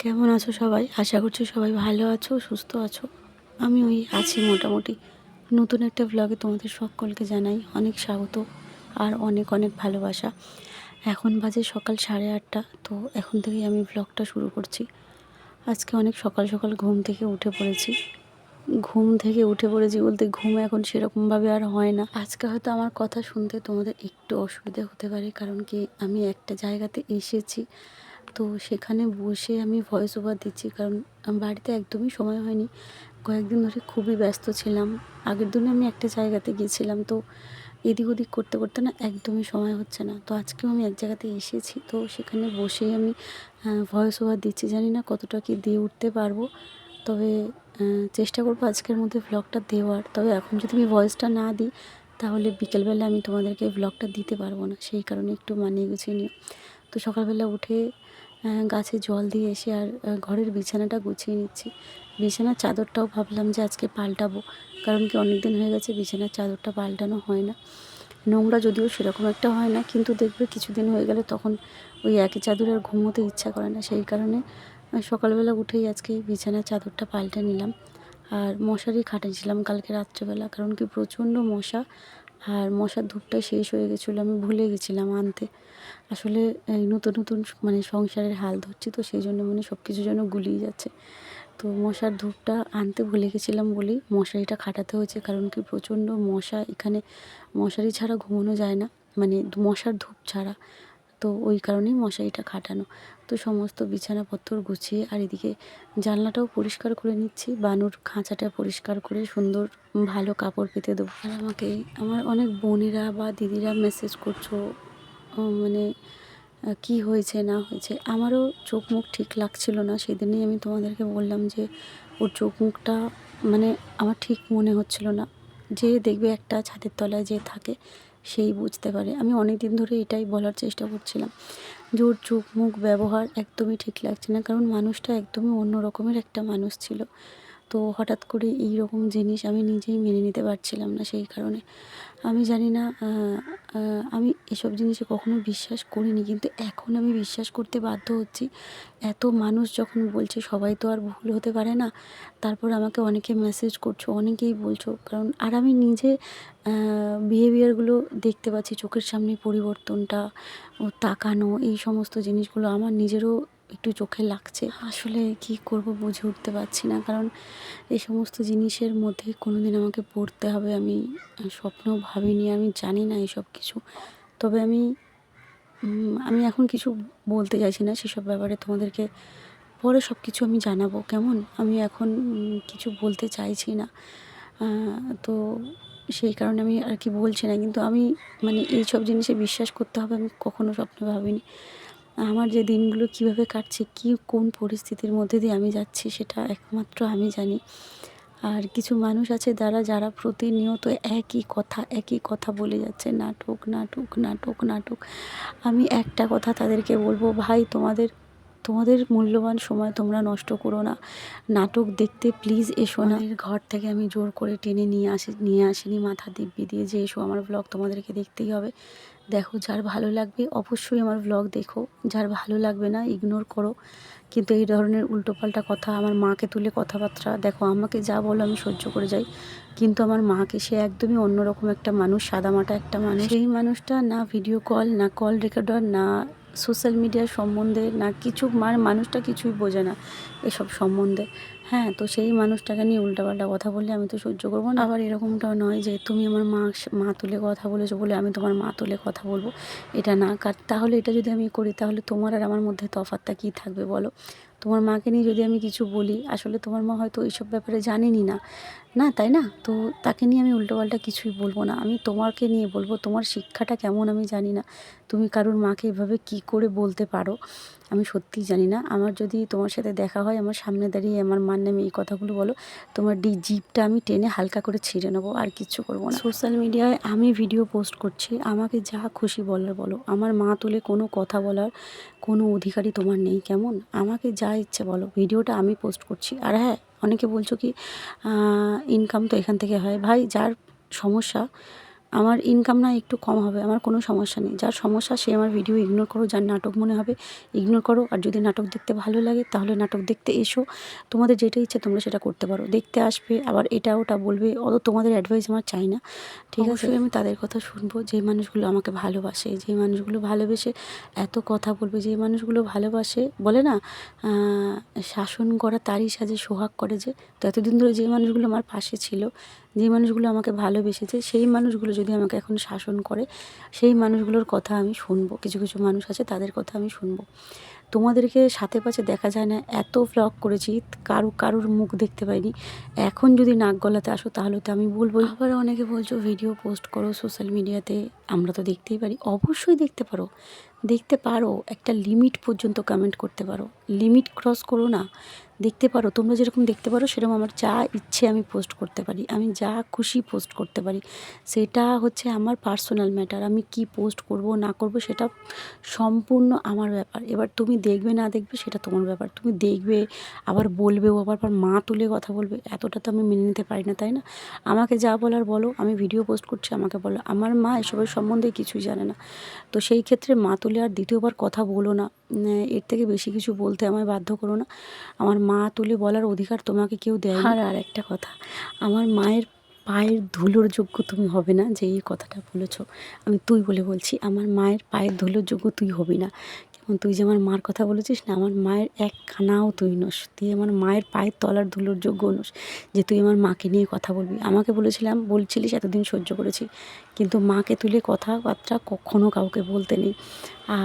কেমন আছো সবাই? আশা করছি সবাই ভালো আছো, সুস্থ আছো। আমি আছি মোটামুটি। নতুন একটা ব্লগে তোমাদের সকলকে জানাই অনেক স্বাগত আর অনেক অনেক ভালোবাসা। এখন বাজে সকাল 8:30। তো এখন থেকেই আমি ব্লগটা শুরু করছি। আজকে অনেক সকাল সকাল ঘুম থেকে উঠে পড়েছি। বলতে ঘুম এখন সেরকমভাবে আর হয় না। আজকে হয়তো আমার কথা শুনতে তোমাদের একটু অসুবিধা হতে পারে, কারণ কি আমি একটা জায়গাতে এসেছি, তো সেখানে বসে আমি ভয়েস ওভার দিচ্ছি, কারণ বাড়িতে একদমই সময় হয়নি। কয়েকদিন ধরে খুবই ব্যস্ত ছিলাম। আগের দিনে আমি একটা জায়গাতে গিয়েছিলাম, তো এদিক ওদিক করতে করতে না একদমই সময় হচ্ছে না। তো আজকেও আমি এক জায়গাতে এসেছি, তো সেখানে বসেই আমি ভয়েস ওভার দিচ্ছি। জানি না কতটা কি দিয়ে উঠতে পারবো, তবে চেষ্টা করবো আজকের মধ্যে ভ্লগটা দেওয়ার। তবে এখন যদি আমি ভয়েসটা না দিই, তাহলে বিকেলবেলা আমি তোমাদেরকে ভ্লগটা দিতে পারবো না, সেই কারণে একটু মানিয়ে গুছিয়ে নিও। তো সকালবেলা উঠে গাছে জল দিয়ে এসে আর ঘরের বিছানাটা গুছিয়ে নিচ্ছি। বিছানার চাদরটাও ভাবলাম যে আজকে পাল্টাবো, কারণ কি অনেক দিন হয়ে গেছে বিছানার চাদরটা পাল্টানো হয় না। নোংরা যদিও সেরকম একটা হয় না, কিন্তু দেখবে কিছুদিন হয়ে গেলে তখন ওই একই চাদরে আর ঘুমোতে ইচ্ছা করে না। সেই কারণে সকালবেলা উঠেই আজকে বিছানার চাদরটা পাল্টে নিলাম। আর মশারি খাটিয়েছিলাম কালকে রাত্রেবেলা, কারণ কি প্রচণ্ড মশা। আর মশার ধূপটা শেষ হয়ে গেছিলো, আমি ভুলে গেছিলাম আনতে। আসলে এই নতুন নতুন মানে সংসারের হাল ধরছি, তো সেই জন্য মানে সব কিছু যেন গুলিয়ে যাচ্ছে। তো মশার ধূপটা আনতে ভুলে গেছিলাম বলেই মশারিটা খাটাতে হয়েছে, কারণ কি প্রচণ্ড মশা এখানে। মশারি ছাড়া ঘুমানো যায় না, মানে মশার ধূপ ছাড়া। তো ওই কারণেই মশারিটা খাটানো। তো সমস্ত বিছানাপত্র গুছিয়ে আর এদিকে জানলাটাও পরিষ্কার করে নিচ্ছি। বানুর খাঁচাটা পরিষ্কার করে সুন্দর ভালো কাপড় পেতে দেবো। আর আমাকে আমার অনেক বোনেরা বা দিদিরা মেসেজ করছো, মানে কি হয়েছে না হয়েছে। আমারও চোখ মুখ ঠিক লাগছিল না। সেদিনই আমি তোমাদেরকে বললাম যে ওর চোখ মুখটা মানে আমার ঠিক মনে হচ্ছিল না। যে দেখবে একটা ছাদের তলায় যে থাকে সেই বুঝতে পারে। আমি অনেক দিন ধরে এটাই বলার চেষ্টা করছিলাম যে ওর চোখ মুখ ব্যবহার একদমই ঠিক লাগছে না, কারণ মানুষটা একদমই অন্য রকমের একটা মানুষ ছিল। তো হঠাৎ করে এই রকম জিনিস আমি নিজেই মেনে নিতে পারছিলাম না। সেই কারণে আমি জানি না, আমি এসব জিনিসে কখনো বিশ্বাস করিনি, কিন্তু এখন আমি বিশ্বাস করতে বাধ্য হচ্ছি। এত মানুষ যখন বলছে, সবাই তো আর ভুল হতে পারে না। তারপর আমাকে অনেকে মেসেজ করছো, অনেকেই বলছো, কারণ আর আমি নিজে বিহেভিয়ারগুলো দেখতে পাচ্ছি চোখের সামনে, পরিবর্তনটা, ও তাকানো, এই সমস্ত জিনিসগুলো আমার নিজেরও একটু চোখে লাগছে। আসলে কি করব বুঝে উঠতে পারছি না, কারণ এই সমস্ত জিনিসের মধ্যে কোনোদিন আমাকে পড়তে হবে আমি স্বপ্নেও ভাবিনি। আমি জানি না এসব কিছু। তবে আমি এখন কিছু বলতে চাইছি না সেসব ব্যাপারে। তোমাদেরকে পরে সব কিছু আমি জানাবো, কেমন? আমি এখন কিছু বলতে চাইছি না। তো সেই কারণে আমি আর কি বলছি না, কিন্তু আমি মানে এইসব জিনিসে বিশ্বাস করতে হবে আমি কখনো স্বপ্নে ভাবিনি। আমার যে দিনগুলো কিভাবে কাটছে, কোন পরিস্থিতির মধ্যে দিয়ে আমি যাচ্ছি, সেটা একমাত্র আমি জানি। আর কিছু মানুষ আছে যারা প্রতিনিয়ত একই কথা বলে যাচ্ছে, নাটক নাটক নাটক নাটক। আমি একটা কথা তাদেরকে বলবো, ভাই তোমাদের মূল্যবান সময় তোমরা নষ্ট করো না। নাটক দেখতে প্লিজ এসো না। ঘর থেকে আমি জোর করে টেনে নিয়ে আসিনি মাথা দিব্যি দিয়ে যে এসো আমার ব্লগ তোমাদেরকে দেখতেই হবে। দেখো, যার ভালো লাগবে অবশ্যই আমার ব্লগ দেখো, যার ভালো লাগবে না ইগনোর করো। কিন্তু এই ধরনের উল্টোপাল্টা কথা, আমার মাকে তুলে কথাবার্তা, দেখো আমাকে যা বলো আমি সহ্য করে যাই, কিন্তু আমার মাকে, সে একদমই অন্যরকম একটা মানুষ, সাদামাটা একটা মানুষ। সেই মানুষটা না ভিডিও কল, না কল রেকর্ডার, না সোশ্যাল মিডিয়ার সম্বন্ধে, না কিছু, মানুষটা কিছুই বোঝে না এসব সম্বন্ধে। হ্যাঁ, তো সেই মানুষটাকে নিয়ে উল্টাপাল্টা কথা বললে আমি তো সহ্য করবো না। আবার এরকমটাও নয় যে তুমি আমার মা তুলে কথা বলেছো বলে আমি তোমার মা তুলে কথা বলবো, এটা না। তাহলে এটা যদি আমি করি, তাহলে তোমার আর আমার মধ্যে তফাৎটা কী থাকবে বলো? তোমার মাকে নিয়ে যদি আমি কিছু বলি, আসলে তোমার মা হয়তো এইসব ব্যাপারে জানেনই না, না তাই না? তো তাকে নিয়ে আমি উল্টোপাল্টা কিছুই বলবো না। আমি তোমাকে নিয়ে বলবো, তোমার শিক্ষাটা কেমন আমি জানি না। তুমি কারোর মাকে এভাবে কি করে বলতে পারো আমি সত্যিই জানি না। আমার যদি তোমার সাথে দেখা হয়, আমার সামনে দাঁড়িয়ে আমার মার নামে এই কথাগুলো বলো, তোমার জিভটা আমি টেনে হালকা করে ছিঁড়ে নেবো, আর কিচ্ছু করবো না। সোশ্যাল মিডিয়ায় আমি ভিডিও পোস্ট করছি, আমাকে যা খুশি বলার বলো। আমার মা তুলে কোনো কথা বলার কোনো অধিকারই তোমার নেই, কেমন? আমাকে যা ইচ্ছে বলো, ভিডিওটা আমি পোস্ট করছি। আর হ্যাঁ, অনেকে বলছো কি ইনকাম তো এখান থেকে হয়। ভাই, যার সমস্যা আমার ইনকাম না একটু কম হবে, আমার কোনো সমস্যা নেই। যার সমস্যা সে আমার ভিডিও ইগনোর করো, যার নাটক মনে হবে ইগনোর করো। আর যদি নাটক দেখতে ভালো লাগে তাহলে নাটক দেখতে এসো, তোমাদের যেটা ইচ্ছে তোমরা সেটা করতে পারো। দেখতে আসবে আবার এটা ওটা বলবে, অত তোমাদের অ্যাডভাইস আমার চাই না, ঠিক আছে? আমি তাদের কথা শুনবো যে মানুষগুলো আমাকে ভালোবাসে, যে মানুষগুলো ভালোবেসে এত কথা বলবে, যে মানুষগুলো ভালোবাসে, বলে না শাসন করা তারই সাজে সোহাগ করে যে। তো এতদিন ধরে যে মানুষগুলো আমার পাশে ছিল, যে মানুষগুলো আমাকে ভালোবেসেছে, সেই মানুষগুলো যদি আমাকে এখন শাসন করে, সেই মানুষগুলোর কথা আমি শুনবো। কিছু কিছু মানুষ আছে তাদের কথা আমি শুনবো। তোমাদেরকে সাথে পাশে দেখা যায় না, এত ভ্লগ করেছি, কারুর মুখ দেখতে পাইনি। এখন যদি নাক গলাতে আসো তাহলে তো আমি বলবোই। আবার অনেকে বলছো ভিডিও পোস্ট করো সোশ্যাল মিডিয়াতে, আমরা তো দেখতেই পারি। অবশ্যই দেখতে পারো, দেখতে পারো, একটা লিমিট পর্যন্ত কমেন্ট করতে পারো, লিমিট ক্রস করো না। দেখতে পারো, তোমরা যেরকম দেখতে পারো সেরকম আমার যা ইচ্ছে আমি পোস্ট করতে পারি, আমি যা খুশি পোস্ট করতে পারি। সেটা হচ্ছে আমার পার্সোনাল ম্যাটার। আমি কি পোস্ট করব না করব সেটা সম্পূর্ণ আমার ব্যাপার। এবার তুমি দেখবে না দেখবে সেটা তোমার ব্যাপার। তুমি দেখবে আবার বলবেও, আবার মা তুলে কথা বলবে, এতটা তো আমি মেনে নিতে পারি না, তাই না? আমাকে যা বলার বলো, আমি ভিডিও পোস্ট করছি আমাকে বলো। আমার মা এসবের সম্বন্ধে কিছুই জানে না, তো সেই ক্ষেত্রে মা তুলে আর দ্বিতীয়বার কথা বলো না। এর থেকে বেশি কিছু বলতে আমায় বাধ্য করো না। আমার মা তুলে বলার অধিকার তোমাকে কেউ দেয়। আর একটা কথা, আমার মায়ের পায়ের ধুলোর যোগ্য তুমি হবে না, যে এই কথাটা বলেছ। আমি তুই বলে বলছি, আমার মায়ের পায়ের ধুলোর যোগ্য তুই হবি না। কেমন তুই যে আমার মার কথা বলেছিস না, আমার মায়ের এক কানাও তুই নস, তুই আমার মায়ের পায়ের তলার ধুলোর যোগ্য নস যে তুই আমার মাকে নিয়ে কথা বলবি। আমাকে বলছিলিস এতদিন সহ্য করেছি, কিন্তু মাকে তুলে কথাবার্তা কখনো কাউকে বলতে নেই।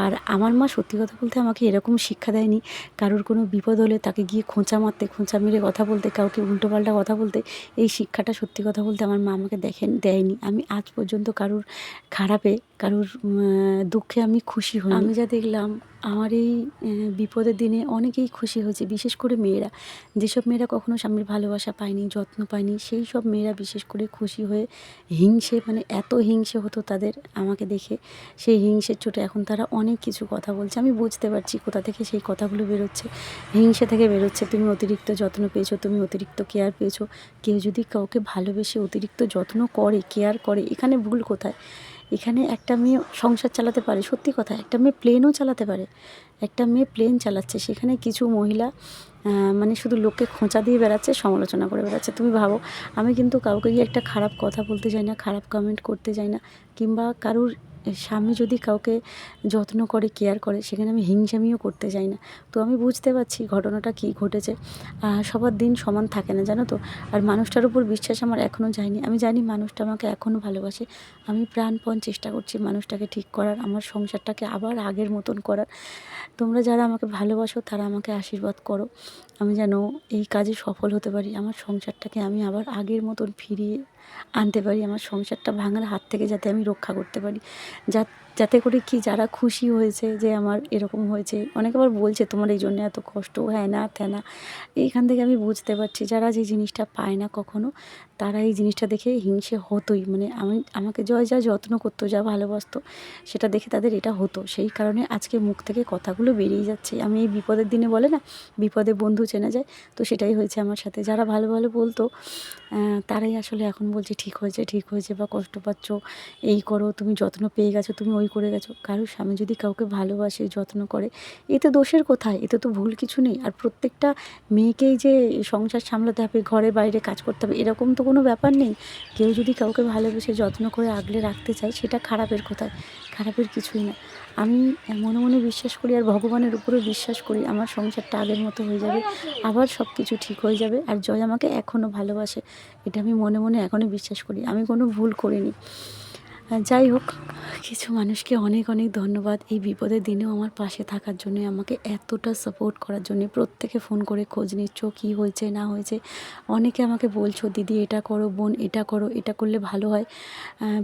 আর আমার মা সত্যি কথা বলতে আমাকে এরকম শিক্ষা দেয়নি, কারোর কোনো বিপদ হলে তাকে গিয়ে খোঁচা মারতে, খোঁচা মেরে কথা বলতে, কাউকে উল্টোপাল্টা কথা বলতে। এই শিক্ষাটা সত্যি কথা বলতে আমার মা আমাকে দেয়নি। আমি আজ পর্যন্ত কারোর খারাপে, কারোর দুঃখে আমি খুশি হই। আমি যা দেখলাম আমার এই বিপদের দিনে অনেকেই খুশি হয়েছে, বিশেষ করে মেয়েরা। যেসব মেয়েরা কখনো স্বামীর ভালোবাসা পায়নি, যত্ন পায়নি, সেই সব মেয়েরা বিশেষ করে খুশি হয়ে হিংসে, মানে এত হিংসে হতো তাদের আমাকে দেখে, সেই হিংসের চোটে এখন তারা অনেক কিছু কথা বলছে। আমি বুঝতে পারছি কোথা থেকে সেই কথাগুলো বেরোচ্ছে, হিংসে থেকে বেরোচ্ছে। তুমি অতিরিক্ত যত্ন পেয়েছো, তুমি অতিরিক্ত কেয়ার পেয়েছো। কেউ যদি কাউকে ভালোবেসে অতিরিক্ত যত্ন করে, কেয়ার করে, এখানে ভুল কোথায়? এখানে একটা মেয়ে সংসার চালাতে পারে, সত্যি কথা, একটা মেয়ে প্লেনও চালাতে পারে। একটা মেয়ে প্লেন চালাচ্ছে, সেখানে কিছু মহিলা মানে শুধু লোককে খোঁচা দিয়ে বেড়াচ্ছে, সমালোচনা করে বেড়াচ্ছে। তুমি ভাবো, আমি কিন্তু কাউকে গিয়ে একটা খারাপ কথা বলতে চাই না, খারাপ কমেন্ট করতে চাই না, কিংবা কারুর স্বামী যদি কাউকে যত্ন করে, কেয়ার করে, সেখানে আমি হিংসামিও করতে চাই না। তো আমি বুঝতে পারছি ঘটনাটা কী ঘটেছে। সবার দিন সমান থাকে না, জানো তো। আর মানুষটার উপর বিশ্বাস আমার এখনও যায়নি। আমি জানি মানুষটা আমাকে এখনও ভালোবাসে। আমি প্রাণপণ চেষ্টা করছি মানুষটাকে ঠিক করার, আমার সংসারটাকে আবার আগের মতন করার। তোমরা যারা আমাকে ভালোবাসো তারা আমাকে আশীর্বাদ করো, আমি যেন এই কাজে সফল হতে পারি। আমার সংসারটাকে আমি আবার আগের মতন ফিরিয়ে আনতে পারি, আমার সংসারটা ভাঙার হাত থেকে যাতে আমি রক্ষা করতে পারি। যাতে করে কি, যারা খুশি হয়েছে যে আমার এরকম হয়েছে, অনেকে আবার বলছে তোমার এই জন্য এত কষ্ট, হ্যাঁ না ত্যানা। এইখান থেকে আমি বুঝতে পারছি যারা যে জিনিসটা পায় না কখনো, তারা এই জিনিসটা দেখে হিংসে হতোই। মানে আমাকে যা যত্ন করতো, যা ভালোবাসতো, সেটা দেখে তাদের এটা হতো। সেই কারণে আজকে মুখ থেকে কথাগুলো বেরিয়ে যাচ্ছে। আমি এই বিপদের দিনে, বলে না বিপদে বন্ধু চেনা যায়, তো সেটাই হয়েছে আমার সাথে। যারা ভালো ভালো বলতো তারাই আসলে এখন বলছে ঠিক হয়েছে, ঠিক হয়েছে, বা কষ্ট পাচ্ছ, এই করো, তুমি যত্ন পেয়ে গেছো, তুমি ওই করে গেছো। কারোর স্বামী যদি কাউকে ভালোবাসে, যত্ন করে, এতে দোষের কোথায়? এতে তো ভুল কিছু নেই। আর প্রত্যেকটা মেয়েকেই যে সংসার সামলাতে হবে, ঘরে বাইরে কাজ করতে হবে, এরকম তো কোনো ব্যাপার নেই। কেউ যদি কাউকে ভালোবেসে যত্ন করে আগলে রাখতে চায়, সেটা খারাপের কোথায়? খারাপের কিছুই না। আমি মনে মনে বিশ্বাস করি, আর ভগবানের উপরে বিশ্বাস করি, আমার সংসারটা আগের মতো হয়ে যাবে, আবার সব কিছু ঠিক হয়ে যাবে। আর জয় আমাকে এখনও ভালোবাসে, এটা আমি মনে মনে এখনও বিশ্বাস করি। আমি কোনো ভুল করিনি। যাই হোক, কিছু মানুষকে অনেক অনেক ধন্যবাদ এই বিপদের দিনেও আমার পাশে থাকার জন্য, আমাকে এতটা সাপোর্ট করার জন্য। প্রত্যেকে ফোন করে খোঁজ নিচ্ছ, কী হয়েছে না হয়েছে। অনেকে আমাকে বলছো দিদি এটা করো, বোন এটা করো, এটা করলে ভালো হয়।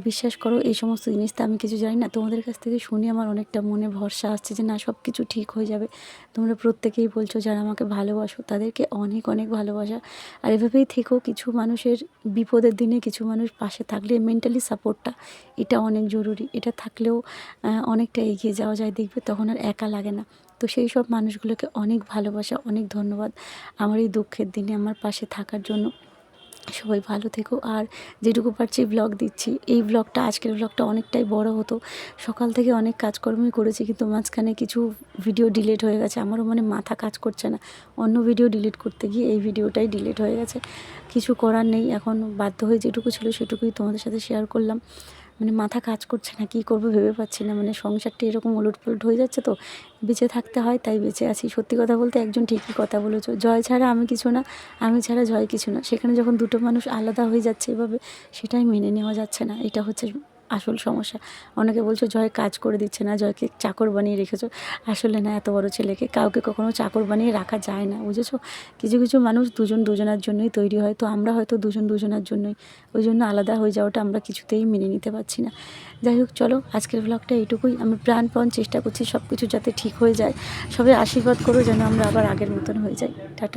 বিশ্বাস করো এই সমস্ত জিনিস তো আমি কিছু জানি না, তোমাদের কাছ থেকে শুনে আমার অনেকটা মনে ভরসা আসছে যে না, সব কিছু ঠিক হয়ে যাবে। তোমরা প্রত্যেকেই বলছো, যারা আমাকে ভালোবাসো তাদেরকে অনেক অনেক ভালোবাসা। আর এভাবেই থেকেও, কিছু মানুষের বিপদের দিনে কিছু মানুষ পাশে থাকলে, মেন্টালি সাপোর্টটা, এটা অনেক জরুরি। এটা থাকলেও অনেকটা এগিয়ে যাওয়া যায়, দেখবে তখন আর একা লাগে না। তো সেই সব মানুষগুলোকে অনেক ভালোবাসা, অনেক ধন্যবাদ আমার এই দুঃখের দিনে আমার পাশে থাকার জন্য। সবাই ভালো থেকো। আর যেটুকু পারছি ব্লগ দিচ্ছি। এই ব্লগটা, আজকের ব্লগটা অনেকটাই বড় হতো। সকাল থেকে অনেক কাজকর্মই করেছি, কিন্তু মাঝখানে কিছু ভিডিও ডিলিট হয়ে গেছে। আমারও মানে মাথা কাজ করছে না। অন্য ভিডিও ডিলিট করতে গিয়ে এই ভিডিওটাই ডিলিট হয়ে গেছে। কিছু করার নেই, এখন বাধ্য হয়ে যেটুকু ছিল সেটুকুই তোমাদের সাথে শেয়ার করলাম। মানে মাথা কাজ করছে না, কী করবো ভেবে পাচ্ছি না। মানে সংসারটা এরকম ওলটপালট হয়ে যাচ্ছে, তো বেঁচে থাকতে হয়, তাই বেঁচে আছি। সত্যি কথা বলতে একজন ঠিকই কথা বলেছো, জয় ছাড়া আমি কিছু না, আমি ছাড়া জয় কিছু না। সেখানে যখন দুটো মানুষ আলাদা হয়ে যাচ্ছে এভাবে, সেটাই মেনে নেওয়া যাচ্ছে না। এটা হচ্ছে আসল সমস্যা। অনেকে বলছো জয় কাজ করে দিচ্ছে না, জয়কে চাকর বানিয়ে রেখেছো। আসলে না, এত বড় ছেলেকে কাউকে কখনো চাকর বানিয়ে রাখা যায় না, বুঝেছো? কিছু কিছু মানুষ দুজন দুজনার জন্যই তৈরি হয়, তো আমরা হয়তো দুজন দুজনার জন্যই, ওই জন্য আলাদা হয়ে যাওয়াটা আমরা কিছুতেই মেনে নিতে পারছি না। যাই হোক, চলো আজকের ব্লগটা এইটুকুই। আমি প্রাণপণ চেষ্টা করছি সব কিছু যাতে ঠিক হয়ে যায়। সবাই আশীর্বাদ করো যেন আমরা আবার আগের মতন হয়ে যাই। টাটা।